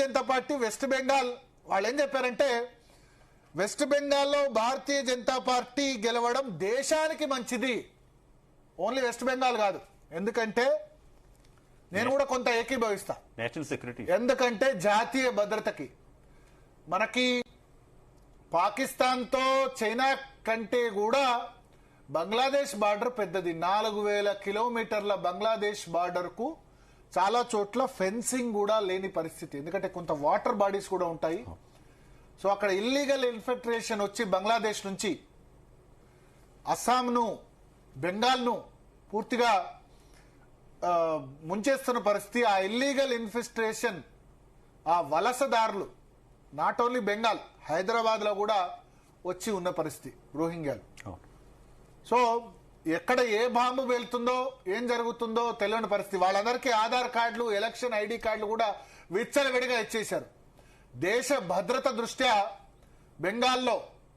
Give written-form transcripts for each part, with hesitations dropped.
Janata party west Bengal వాళ్ళు ఏం చెప్పారంటే వెస్ట్ బెంగాల్లో భారతీయ జనతా పార్టీ గెలవడం దేశానికి మంచిది, ఓన్లీ వెస్ట్ బెంగాల్ కాదు. ఎందుకంటే నేను కూడా కొంత ఏకీభవిస్తా, నేషనల్ సెక్యూరిటీ, ఎందుకంటే జాతీయ భద్రతకి మనకి పాకిస్తాన్తో చైనా కంటే కూడా బంగ్లాదేశ్ బార్డర్ పెద్దది. 4000 కిలోమీటర్ల బంగ్లాదేశ్ బార్డర్ కు చాలా చోట్ల ఫెన్సింగ్ కూడా లేని పరిస్థితి, ఎందుకంటే కొంత వాటర్ బాడీస్ కూడా ఉంటాయి. సో అక్కడ ఇల్లీగల్ ఇన్ఫిల్ట్రేషన్ వచ్చి బంగ్లాదేశ్ నుంచి అస్సాంను బెంగాల్ను పూర్తిగా ముంచేస్తున్న పరిస్థితి. ఆ ఇల్లీగల్ ఇన్ఫిల్ట్రేషన్, ఆ వలసదారులు నాట్ ఓన్లీ బెంగాల్, హైదరాబాద్ లో కూడా వచ్చి ఉన్న పరిస్థితి రోహింగ్యాలు. సో ఎక్కడ ఏ బాంబు వెళ్తుందో ఏం జరుగుతుందో తెలియని పరిస్థితి. వాళ్ళందరికీ ఆధార్ కార్డులు, ఎలక్షన్ ఐడి కార్డులు కూడా విచ్చలవిడిగా ఇచ్చేశారు. దేశ భద్రత దృష్ట్యా బెంగాల్లో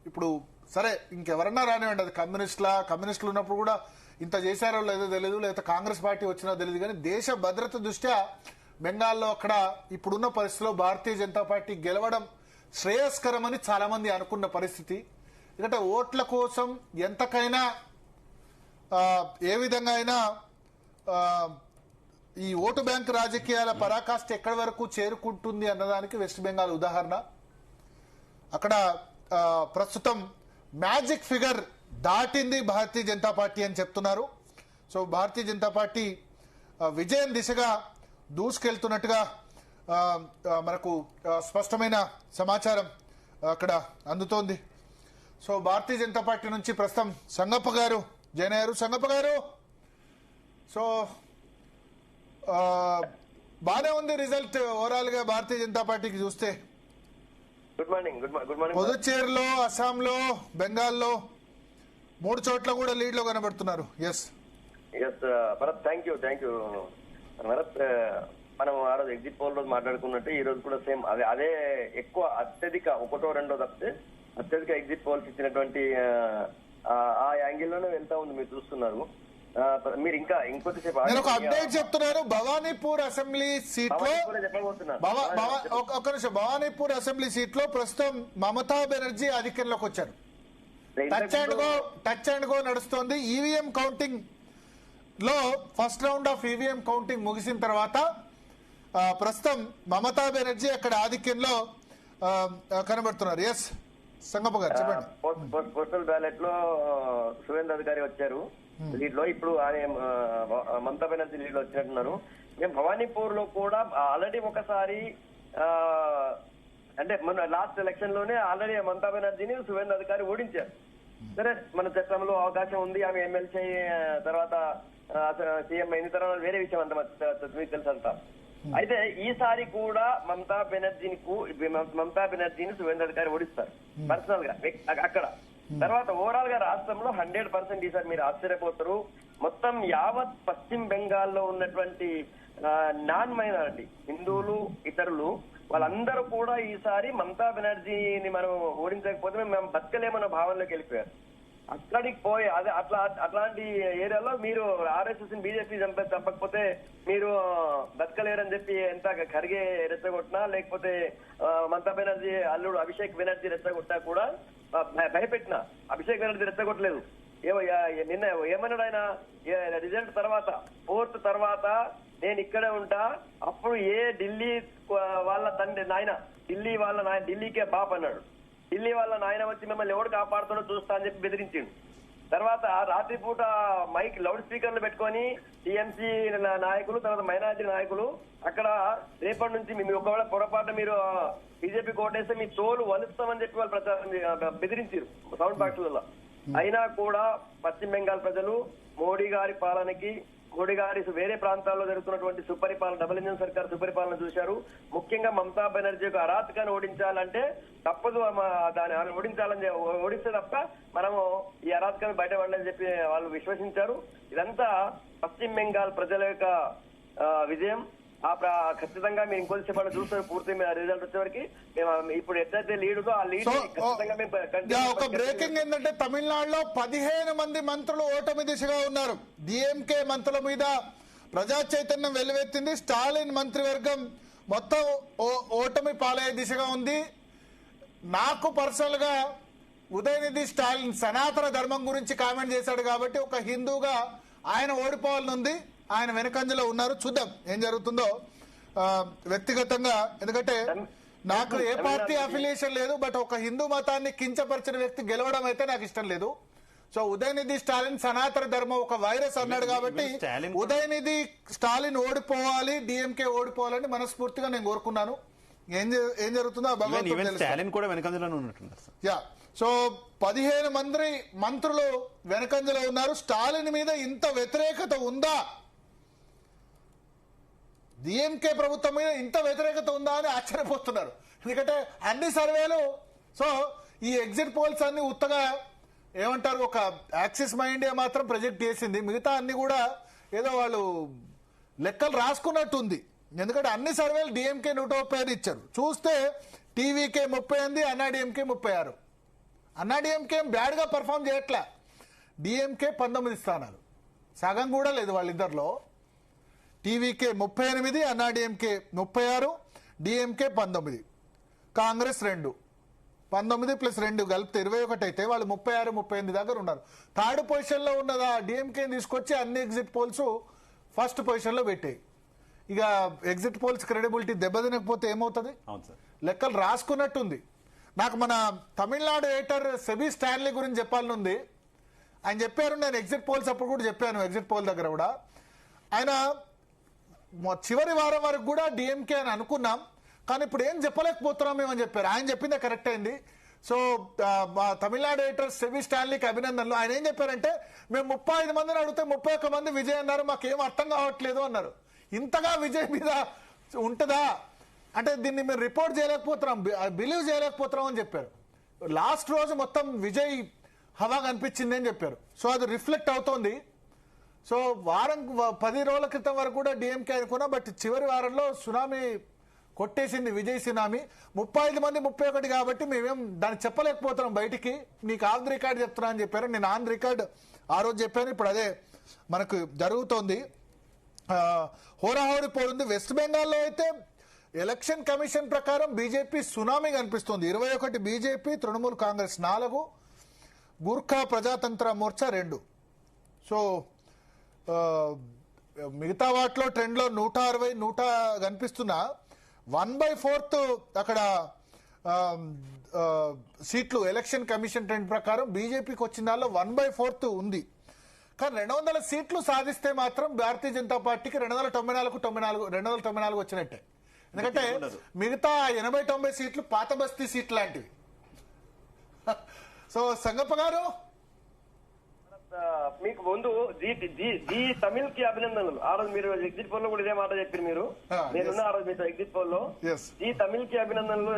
ఇప్పుడు సరే ఇంకెవరన్నా రానివ్వండి, అది కమ్యూనిస్టులు ఉన్నప్పుడు కూడా ఇంత చేశారో లేదో తెలియదు, లేదా కాంగ్రెస్ పార్టీ వచ్చినా తెలియదు, కానీ దేశ భద్రత దృష్ట్యా బెంగాల్లో అక్కడ ఇప్పుడున్న పరిస్థితిలో భారతీయ జనతా పార్టీ గెలవడం శ్రేయస్కరమని చాలా మంది అనుకున్న పరిస్థితి. ఎందుకంటే ఓట్ల కోసం ఎంతకైనా ఏ విధంగా అయినా ఈ ఓటు బ్యాంక్ రాజకీయాల పరాకాష్ఠ ఎక్కడి వరకు చేరుకుంటుంది అన్నదానికి వెస్ట్ బెంగాల్ ఉదాహరణ. అక్కడ ప్రస్తుతం మ్యాజిక్ ఫిగర్ దాటింది భారతీయ జనతా పార్టీ అని చెప్తున్నారు. సో భారతీయ జనతా పార్టీ విజయం దిశగా దూసుకెళ్తున్నట్టుగా మనకు స్పష్టమైన సమాచారం అక్కడ అందుతోంది. సో భారతీయ జనతా పార్టీ నుంచి ప్రస్తుతం సంగప్ప గారు జాయిన్ అయ్యారు. సంగప్ప గారు, సో బానే ఉంది రిజల్ట్ ఓవరాల్ గా భారతీయ జనతా పార్టీకి చూస్తే. Good morning. పుదుచ్చేరిలో, అస్సాంలో, బెంగాల్లో 3 చోట్ల కూడా లీడ్ లో కనబడుతున్నారు. Yes Bharat, thank you Bharat. మనం ఆ రోజు ఎగ్జిట్ పోల్ రోజు మాట్లాడుకున్నట్టు ఈ రోజు కూడా సేమ్ అదే ఎక్కువ అత్యధిక 1, 2 తప్పితే అత్యధిక ఎగ్జిట్ పోల్స్ ఇచ్చినటువంటి ఆ యాంగిల్ లోనే వెళ్తా ఉంది. మీరు చూస్తున్నారు. మీరు ఇంకా ఇంకొద్దిసేపు అప్డేట్ చెప్తున్నారు. భవానీపూర్ అసెంబ్లీ సీట్ లో ఒక్క నిమిషం, భవానీపూర్ అసెంబ్లీ సీట్ లో ప్రస్తుతం మమతా బెనర్జీ ఆధిక్యంలోకి వచ్చారు. టచ్ అండ్ గో నడుస్తోంది. ఈవీఎం కౌంటింగ్ లో first round of EVM counting ముగిసిన తర్వాత ప్రస్తుతం మమతా బెనర్జీ అక్కడ ఆధిక్యంలో కనబడుతున్నారు. ఎస్ సంగప్ప గారు చెప్పండి. పోస్టల్ బ్యాలెట్ లో సువేంద్ర అధికారి వచ్చారు లీడ్ లో. ఇప్పుడు మమతా బెనర్జీ లీడ్ లో వచ్చినట్టున్నారు. మేము భవానీపూర్ లో కూడా ఆల్రెడీ ఒకసారి అంటే మన లాస్ట్ ఎలక్షన్ లోనే ఆల్రెడీ మమతా బెనర్జీని సువేంద్ర అధికారి ఓడించారు. సరే, మన చట్టంలో అవకాశం ఉంది, ఆమె ఎమ్మెల్సీ తర్వాత సీఎం అయిన తర్వాత వేరే విషయం అంత మీకు తెలుసు అంతా. అయితే ఈసారి కూడా మమతా బెనర్జీని సువేంద్ర అధికారి ఓడిస్తారు పర్సనల్ గా అక్కడ. తర్వాత ఓవరాల్ గా రాష్ట్రంలో 100% ఈసారి మీరు ఆశ్చర్యపోతారు. మొత్తం యావత్ పశ్చిమ బెంగాల్లో ఉన్నటువంటి నాన్ మైనారిటీ హిందువులు, ఇతరులు వాళ్ళందరూ కూడా ఈసారి మమతా బెనర్జీని మనం ఓడించకపోతే మేము బతకలేమన్న భావనలోకి వెళ్ళిపోయారు. అక్కడికి పోయి అదే అట్లాంటి ఏరియాలో మీరు ఆర్ఎస్ఎస్ బీజేపీ చంపకపోతే మీరు బతకలేరని చెప్పి ఎంత ఖర్గే రెచ్చగొట్టినా, లేకపోతే మమతా బెనర్జీ అల్లుడు అభిషేక్ బెనర్జీ రెచ్చగొట్టినా కూడా భయపెట్టిన అభిషేక్ బెనర్జీ రెచ్చగొట్టలేదు. నిన్న ఏమన్నాడు ఆయన, రిజల్ట్ తర్వాత 4th తర్వాత నేను ఇక్కడే ఉంటా, అప్పుడు ఢిల్లీ వాళ్ళ తండ్రి నాయన ఢిల్లీకే బాప్ అన్నాడు. ఢిల్లీ వాళ్ళ నాయన వచ్చి మిమ్మల్ని ఎవడు కాపాడుతాడో చూస్తా అని చెప్పి బెదిరించిండు. తర్వాత రాత్రిపూట మైక్ లౌడ్ స్పీకర్లు పెట్టుకొని టీఎంసీ నాయకులు, తర్వాత మైనారిటీ నాయకులు అక్కడ రేపటి నుంచి మీ ఒకవేళ పొరపాటు మీరు బీజేపీ కోటేస్తే మీ తోలు వలుస్తామని చెప్పి వాళ్ళు బెదిరించారు సౌండ్ బాక్సులలో. అయినా కూడా పశ్చిమ బెంగాల్ ప్రజలు మోడీ గారి పాలనకి, మోడీ గారి వేరే ప్రాంతాల్లో జరుగుతున్నటువంటి సుపరిపాలన, డబుల్ ఇంజిన్ సర్కార్ సుపరిపాలన చూశారు. ముఖ్యంగా మమతా బెనర్జీ యొక్క అరాచకాన్ని ఓడించాలంటే తప్పదు, దాన్ని ఓడిస్తే తప్ప మనము ఈ అరాచకాన్ని బయటపడాలని చెప్పి వాళ్ళు విశ్వసించారు. ఇదంతా పశ్చిమ బెంగాల్ ప్రజల యొక్క విజయం. ఖచ్చితంగా మీరు ఇంకొంచెం చూస్తారు పూర్తి రిజల్ట్ వచ్చేవరకు. ఇప్పుడు ఎట్లయితే లీడుతో ఆ లీడ్ ఖచ్చితంగా ఒక బ్రేకింగ్ ఏంటంటే తమిళనాడులో 15 మంది మంత్రులు ఓటమి దిశగా ఉన్నారు. డిఎంకే మంత్రుల మీద ప్రజా చైతన్యం వెల్లువెత్తింది. స్టాలిన్ మంత్రివర్గం మొత్తం ఓటమి పాలయ్యే దిశగా ఉంది. నాకు పర్సనల్ గా ఉదయనిధి స్టాలిన్ సనాతన ధర్మం గురించి కామెంట్ చేశాడు కాబట్టి ఒక హిందూగా ఆయన ఓడిపోవాలని ఉంది. ఆయన వెనకంజలో ఉన్నారు. చూద్దాం ఏం జరుగుతుందో వ్యక్తిగతంగా. ఎందుకంటే నాకు ఏ పార్టీ అఫిలియేషన్ లేదు, బట్ ఒక హిందూ మతాన్ని కించపరిచిన వ్యక్తి గెలవడం అయితే నాకు ఇష్టం లేదు. సో ఉదయనిధి స్టాలిన్ సనాతన ధర్మం ఒక వైరస్ అన్నాడు కాబట్టి ఉదయనిధి స్టాలిన్ ఓడిపోవాలి, డిఎంకే ఓడిపోవాలని మనస్ఫూర్తిగా నేను కోరుకున్నాను. ఏం జరుగుతుందో యా. సో 15 మంది మంత్రులు వెనకంజలో ఉన్నారు. స్టాలిన్ మీద ఇంత వ్యతిరేకత ఉందా, డిఎంకే ప్రభుత్వం మీద ఇంత వ్యతిరేకత ఉందా అని ఆశ్చర్యపోతున్నారు. ఎందుకంటే అన్ని సర్వేలు, సో ఈ ఎగ్జిట్ పోల్స్ అన్ని ఉత్తగా ఏమంటారు, ఒక యాక్సిస్ మై ఇండియా మాత్రం ప్రొజెక్ట్ చేసింది, మిగతా అన్ని కూడా ఏదో వాళ్ళు లెక్కలు రాసుకున్నట్టు ఉంది. ఎందుకంటే అన్ని సర్వేలు డిఎంకే 135 ఇచ్చారు. చూస్తే టీవీకే 38, అన్నాడీఎంకే 36. అన్నాడీఎంకే బ్యాడ్ గా పర్ఫామ్ చేయట్లే. డిఎంకే 19 స్థానాలు, సగం కూడా లేదు వాళ్ళిద్దరిలో. TVK 38, Anna DMK 36, DMK 19, Congress 2. 19 + 2 కలిపితే 21 అయితే వాళ్ళు 36, 38 దగ్గర ఉన్నారు. థర్డ్ పొజిషన్ లో ఉన్నదా డిఎంకే తీసుకొచ్చి అన్ని ఎగ్జిట్ పోల్స్ ఫస్ట్ పొజిషన్ లో పెట్టాయి. ఇక ఎగ్జిట్ పోల్స్ క్రెడిబిలిటీ దెబ్బతినకపోతే ఏమవుతుంది? లెక్కలు రాసుకున్నట్టుంది. నాకు మన తమిళనాడు ఎడిటర్ సెబీ స్టాన్లీ గురించి చెప్పాలని ఉంది. ఆయన చెప్పారు, నేను ఎగ్జిట్ పోల్స్ అప్పుడు కూడా చెప్పాను, ఎగ్జిట్ పోల్ దగ్గర కూడా ఆయన చివరి వారం వరకు కూడా డిఎంకే అని అనుకున్నాం, కానీ ఇప్పుడు ఏం చెప్పలేకపోతున్నాం మేమని చెప్పారు. ఆయన చెప్పిందే కరెక్ట్ అయింది. సో మా తమిళనాడు ఎడిటర్ సెబీ స్టాన్లీకి అభినందనలు. ఆయన ఏం చెప్పారంటే, మేము 35 మందిని అడిగితే 31 మంది విజయ్ అన్నారు, మాకేం అర్థం కావట్లేదు అన్నారు. ఇంతగా విజయ్ మీద ఉంటుందా అంటే దీన్ని మేము రిపోర్ట్ చేయలేకపోతున్నాం, బిలీవ్ చేయలేకపోతున్నాం అని చెప్పారు. లాస్ట్ రోజు మొత్తం విజయ్ హవా కనిపించింది అని చెప్పారు. సో అది రిఫ్లెక్ట్ అవుతోంది. సో 10 రోజుల క్రితం వరకు కూడా డిఎంకే అనుకున్నా, బట్ చివరి వారంలో సునామీ కొట్టేసింది, విజయ్ సునామీ. 35 మంది 31 కాబట్టి మేమేం దాన్ని చెప్పలేకపోతున్నాం బయటికి, నీకు ఆన్ ది రికార్డ్ చెప్తున్నా అని చెప్పారు. నేను ఆన్ ది రికార్డ్ ఆ రోజు చెప్పాను, ఇప్పుడు అదే మనకు జరుగుతోంది. హోరాహోరీ పోయింది. వెస్ట్ బెంగాల్లో అయితే ఎలక్షన్ కమిషన్ ప్రకారం బీజేపీ సునామీ కనిపిస్తుంది. 21 బీజేపీ, తృణమూల్ కాంగ్రెస్ 4, గూర్ఖా ప్రజాతంత్ర మోర్చా 2. సో మిగతా వాటిలో ట్రెండ్లో 160 కనిపిస్తున్నా 1/4 అక్కడ సీట్లు ఎలక్షన్ కమిషన్ ట్రెండ్ ప్రకారం బీజేపీకి వచ్చిన దానిలో 1/4 ఉంది. కానీ 200 సీట్లు సాధిస్తే మాత్రం భారతీయ జనతా పార్టీకి 294 వచ్చినట్టే. ఎందుకంటే మిగతా 80-90 సీట్లు పాత బస్తీ సీట్లు లాంటివి. సో సంగప్ప గారు, మీకు ముందు జీ తమిళ్ కి అభినందనలు. ఆ రోజు మీరు ఎగ్జిట్ పోల్ లో కూడా ఇదే మాట చెప్పారు మీరు. నేనున్న ఆ రోజు మీతో ఎగ్జిట్ పోల్ లో జీ తమిళ్ కి అభినందనలు.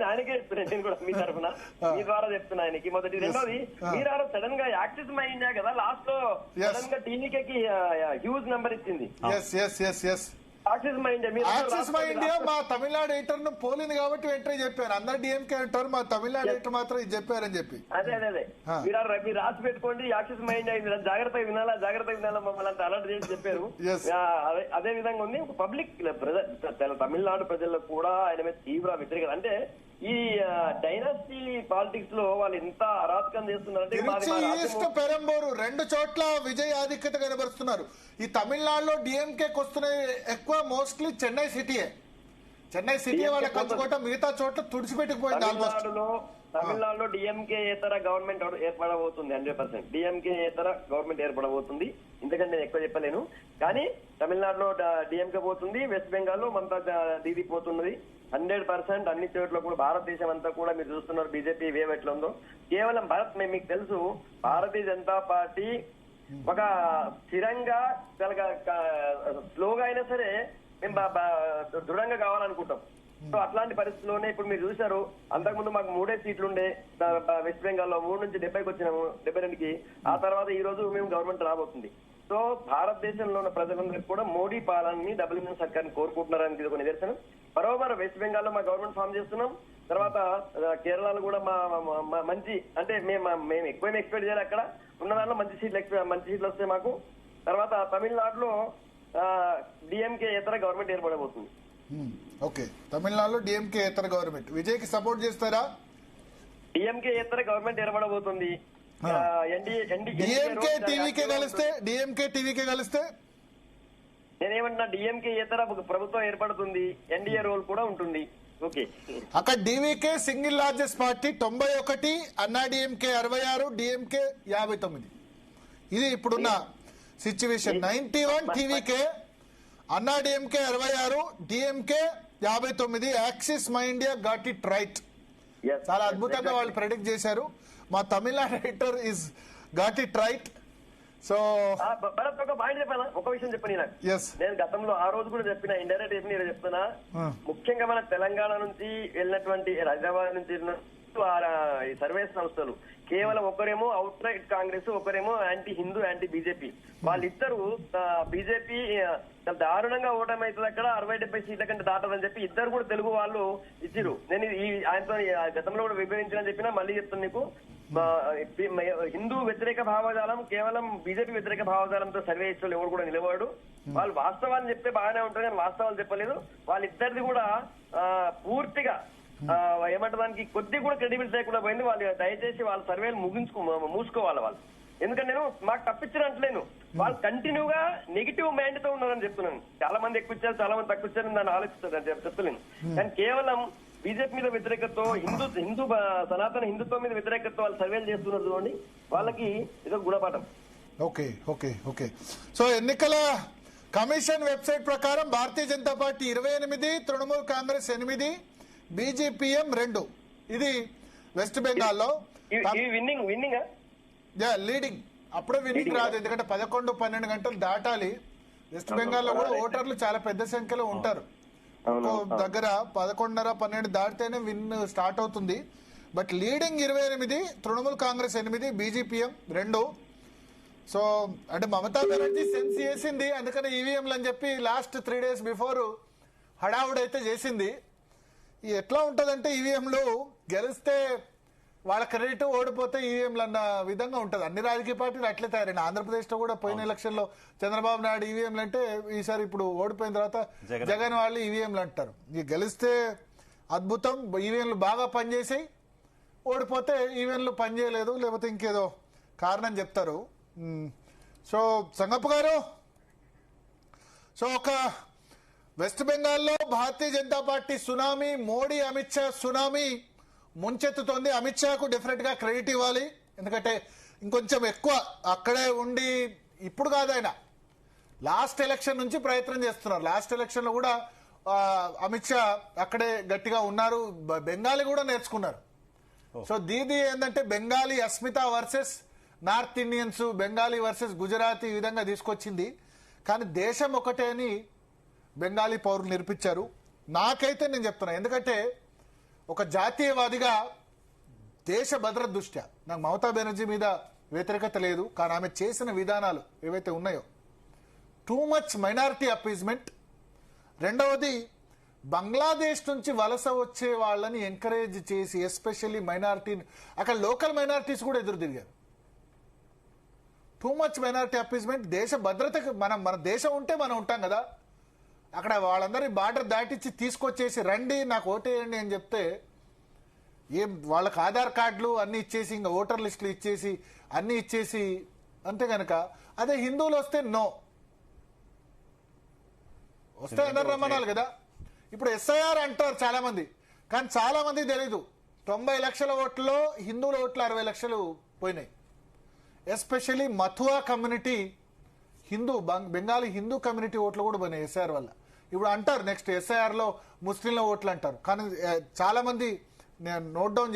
ఆయనకే చెప్తున్నాను నేను కూడా మీ తరఫున, మీ ద్వారా చెప్తున్నా ఆయనకి. మొదటి. రెండోది, మీరు ఆ రోజు సడన్ గా యాక్సిస్ మై ఇండియా కదా లాస్ట్ లో సడన్ గా టీవీకి హ్యూజ్ నెంబర్ ఇచ్చింది. యాక్సిస్ మై ఇండియా మా తమిళనాడు ఎడిటర్ ను పోలింది కాబట్టి వెంటనే చెప్పారు. అందరు డిఎంకే అంటారు, మా తమిళనాడు ఎడిటర్ మాత్రం ఇది చెప్పారని చెప్పి. అదే మీరు రాసి పెట్టుకోండి, యాక్సిస్ మై ఇండియా జాగ్రత్తగా వినాలా మమ్మల్ని అంత అలర్ట్ చేసి చెప్పారు. అదే విధంగా ఉంది. పబ్లిక్ తమిళనాడు ప్రజలకు కూడా ఆయన మీద తీవ్ర వ్యతిరేకత. అంటే ఈ డైనాసిటీ పాలిటిక్స్ లో వాళ్ళు ఎంత అరాచకం చేస్తున్నారంటే, ఈస్ట్ పెరంబూరు 2 చోట్ల విజయ్ ఆధిక్యత కనబరుస్తున్నారు. ఈ తమిళనాడులో డిఎంకేకి వస్తున్నాయి ఎక్కువ, మోస్ట్లీ చెన్నై సిటీయే. చెన్నై సిటీ వాళ్ళ కంచుకోవటం, మిగతా చోట్ల తుడిచిపెట్టుకుపోయింది. తమిళనాడులో డిఎంకే ఏతర గవర్నమెంట్ ఏర్పడబోతుంది. 100% డిఎంకే ఏతర గవర్నమెంట్ ఏర్పడబోతుంది. ఎందుకంటే నేను ఎక్కువ చెప్పలేను, కానీ తమిళనాడులో డిఎంకే పోతుంది, వెస్ట్ బెంగాల్లో మమతా దీదీ పోతున్నది. 100% అన్ని చోట్ల కూడా భారతదేశం అంతా కూడా మీరు చూస్తున్నారు బీజేపీ వేవ్ ఎట్లా ఉందో. కేవలం మీకు తెలుసు, భారతీయ జనతా పార్టీ ఒక స్థిరంగా స్లోగా అయినా సరే మేము దృఢంగా కావాలనుకుంటాం. సో అట్లాంటి పరిస్థితుల్లోనే ఇప్పుడు మీరు చూశారు, అంతకుముందు మాకు 3 సీట్లు ఉండే వెస్ట్ బెంగాల్లో, 3 నుంచి 70కి వచ్చినాము, 72కి. ఆ తర్వాత ఈ రోజు మేము గవర్నమెంట్ రాబోతుంది. సో భారతదేశంలో ఉన్న ప్రజలందరికీ కూడా మోడీ పాలనని, డబుల్ ఇంజిన్ సర్కార్ని కోరుకుంటున్నారని ఇది ఒక నిదర్శనం. బరోబర్ వెస్ట్ బెంగాల్లో మా గవర్నమెంట్ ఫామ్ చేస్తున్నాం. తర్వాత కేరళలో కూడా మా మంచి, అంటే మేము ఎక్కువ ఎక్స్పెక్ట్ చేయాలి. అక్కడ ఉన్న దాంట్లో మంచి సీట్లు వస్తాయి మాకు. తర్వాత తమిళనాడులో డిఎంకే ఇతర గవర్నమెంట్ ఏర్పడబోతుంది. ఓకే, తమిళనాడులో డిఎంకే ఇతర గవర్నమెంట్ విజయ్కి సపోర్ట్ చేస్తారా? డిఎంకే ఇతర గవర్నమెంట్ ఏర్పడబోతుంది. డిఎంకే టీవీకే కలిస్తే నేనేమంటున్నా, డిఎంకే ఇతర ప్రభుత్వం ఏర్పడుతుంది, ఎన్డీఏ రోల్ కూడా ఉంటుంది. ఓకే, అక్కడ డివికే సింగిల్ లార్జెస్ట్ పార్టీ 91, అన్నా డిఎంకే 66, డిఎంకే 59. ఇది ఇప్పుడున్న సిచ్యువేషన్. 91 టీవీకే, అన్నా DMK 66, DMK 59. Axis my India got it right. చాలా అద్భుతంగా వాళ్ళు ప్రెడిక్ట్ చేశారు. మా Tamil Nadu editor is got it right. So Bharat ఒక పాయింట్ చెప్పానా, ఒక విషయం చెప్పని నాకు. నేను గతంలో ఆ రోజు కూడా చెప్పిన, ఇండైరెక్ట్ చెప్పి నేను చెప్తున్నా. ముఖ్యంగా మన తెలంగాణ నుంచి వెళ్ళినటువంటి, హైదరాబాద్ నుంచి ఈ సర్వే సంస్థలు కేవలం ఒకరేమో అవుట్ రైట్ కాంగ్రెస్, ఒకరేమో యాంటీ హిందూ, యాంటీ బీజేపీ. వాళ్ళిద్దరు బీజేపీ దారుణంగా ఓటమైతుంది అక్కడ, 60-70 సీట్ల కంటే దాటదని చెప్పి ఇద్దరు కూడా తెలుగు వాళ్ళు ఇచ్చిరు. నేను ఆయనతో గతంలో కూడా విభజించిన చెప్పినా, మళ్ళీ చెప్తాను నీకు. హిందూ వ్యతిరేక భావజాలం, కేవలం బీజేపీ వ్యతిరేక భావజాలంతో సర్వే ఇచ్చిన ఎవరు కూడా నిలవాడు. వాళ్ళు వాస్తవాన్ని చెప్తే బాగానే ఉంటారు, కానీ వాస్తవాలు చెప్పలేదు. వాళ్ళిద్దరిది కూడా పూర్తిగా ఏమంటే దానికి కొద్ది కూడా క్రెడిబిలిటీ లేకుండా పోయింది. వాళ్ళు దయచేసి వాళ్ళ సర్వేలు మూసుకోవాలి వాళ్ళు. ఎందుకంటే నేను మాకు తప్పించినట్లేను, వాళ్ళు కంటిన్యూగా నెగిటివ్ మైండ్ తో ఉన్నారని చెప్తున్నాను. చాలా మంది ఎక్కువ ఇచ్చారు, చాలా మంది తక్కువ ఇచ్చారు, దాన్ని ఆలోచిస్తారు చెప్తలేను. కానీ కేవలం బీజేపీ మీద వ్యతిరేకతతో, హిందూ సనాతన హిందుత్వం మీద వ్యతిరేకతతో వాళ్ళు సర్వేలు చేస్తున్నారు చూడండి, వాళ్ళకి ఇదొక గుణపాఠం. ఓకే ఓకే ఓకే సో ఎన్నికల కమిషన్ వెబ్సైట్ ప్రకారం భారతీయ జనతా పార్టీ 28, తృణమూల్ కాంగ్రెస్ 8, బీజేపీఎం 2. ఇది వెస్ట్ బెంగాల్లో విన్నింగ్ లీడింగ్. అప్పుడే విన్నింగ్ రాదు, ఎందుకంటే 11-12 గంటలు దాటాలి. వెస్ట్ బెంగాల్లో కూడా ఓటర్లు చాలా పెద్ద సంఖ్యలో ఉంటారు. దగ్గర 11:30-12 దాటితేనే విన్ స్టార్ట్ అవుతుంది. But leading 28, Trinamool Congress 8, బీజేపీఎం 2. So అంటే మమతా బెనర్జీ సెన్స్ చేసింది, అందుకని ఈవీఎంలు అని చెప్పి లాస్ట్ 3 days బిఫోర్ హడావుడైతే చేసింది. ఎట్లా ఉంటదంటే ఈవీఎంలు గెలిస్తే వాళ్ళ క్రెడిట్, ఓడిపోతే ఈవీఎంలు అన్న విధంగా ఉంటది. అన్ని రాజకీయ పార్టీలు అట్లే తయారైన. ఆంధ్రప్రదేశ్ లో కూడా పోయిన ఎలక్షన్ లో చంద్రబాబు నాయుడు ఈవీఎంలు అంటే, ఈసారి ఇప్పుడు ఓడిపోయిన తర్వాత జగన్ వాళ్ళు ఈవీఎంలు అంటారు. ఇక గెలిస్తే అద్భుతం, ఈవీఎంలు బాగా పనిచేసాయి, ఓడిపోతే ఈవీఎంలు పనిచేయలేదు, లేకపోతే ఇంకేదో కారణం చెప్తారు. సో సంగప్ప గారు, సో ఒక వెస్ట్ బెంగాల్లో భారతీయ జనతా పార్టీ సునామీ, మోడీ అమిత్ షా సునామీ ముంచెత్తుతోంది. అమిత్ షాకు డెఫినెట్ గా క్రెడిట్ ఇవ్వాలి, ఎందుకంటే ఇంకొంచెం ఎక్కువ అక్కడే ఉండి, ఇప్పుడు కాదు ఆయన లాస్ట్ ఎలక్షన్ నుంచి ప్రయత్నం చేస్తున్నారు. లాస్ట్ ఎలక్షన్ లో కూడా అమిత్ షా అక్కడే గట్టిగా ఉన్నారు, బెంగాలీ కూడా నేర్చుకున్నారు. సో దీది ఏంటంటే Bengali Asmita versus north Indians, Bengali versus Gujarati ఈ విధంగా తీసుకొచ్చింది. కానీ దేశం ఒకటే అని బెంగాలీ పౌరులు నిరూపించారు. నాకైతే నేను చెప్తున్నా, ఎందుకంటే ఒక జాతీయవాదిగా దేశ భద్రత దృష్ట్యా నాకు మమతా బెనర్జీ మీద వ్యతిరేకత లేదు, కానీ ఆమె చేసిన విధానాలు ఏవైతే ఉన్నాయో టూ మచ్ మైనారిటీ అపీజ్మెంట్. రెండవది, బంగ్లాదేశ్ నుంచి వలస వచ్చే వాళ్ళని ఎంకరేజ్ చేసి, ఎస్పెషల్లీ మైనారిటీ, అక్కడ లోకల్ మైనారిటీస్ కూడా ఎదురు తిరిగారు. Too much minority appeasement. దేశ భద్రతకు మన దేశం ఉంటే మనం ఉంటాం కదా, అక్కడ వాళ్ళందరి బార్డర్ దాటిచ్చి తీసుకొచ్చేసి రండి నాకు ఓటేయండి అని చెప్తే, ఏం వాళ్ళకి ఆధార్ కార్డులు అన్ని ఇచ్చేసి, ఇంకా ఓటర్ లిస్టులు ఇచ్చేసి అన్ని ఇచ్చేసి అంతే కనుక, అదే హిందువులు వస్తే నో, వస్తే అందరు రమ్మనాలి కదా. ఇప్పుడు ఎస్ఐఆర్ అంటారు చాలా మంది, కానీ చాలా మందికి తెలీదు 90 లక్షల ఓట్లలో హిందువుల ఓట్లు 60 లక్షలు పోయినాయి. Especially Matua community Hindu, Bengali Hindu community ఓట్లు కూడా పోయినాయి ఎస్ఐఆర్ వల్ల. ఇప్పుడు అంటారు నెక్స్ట్ ఎస్ఐఆర్ లో ముస్లింల ఓట్లు అంటారు, కానీ చాలా మంది నేను నోట్ డౌన్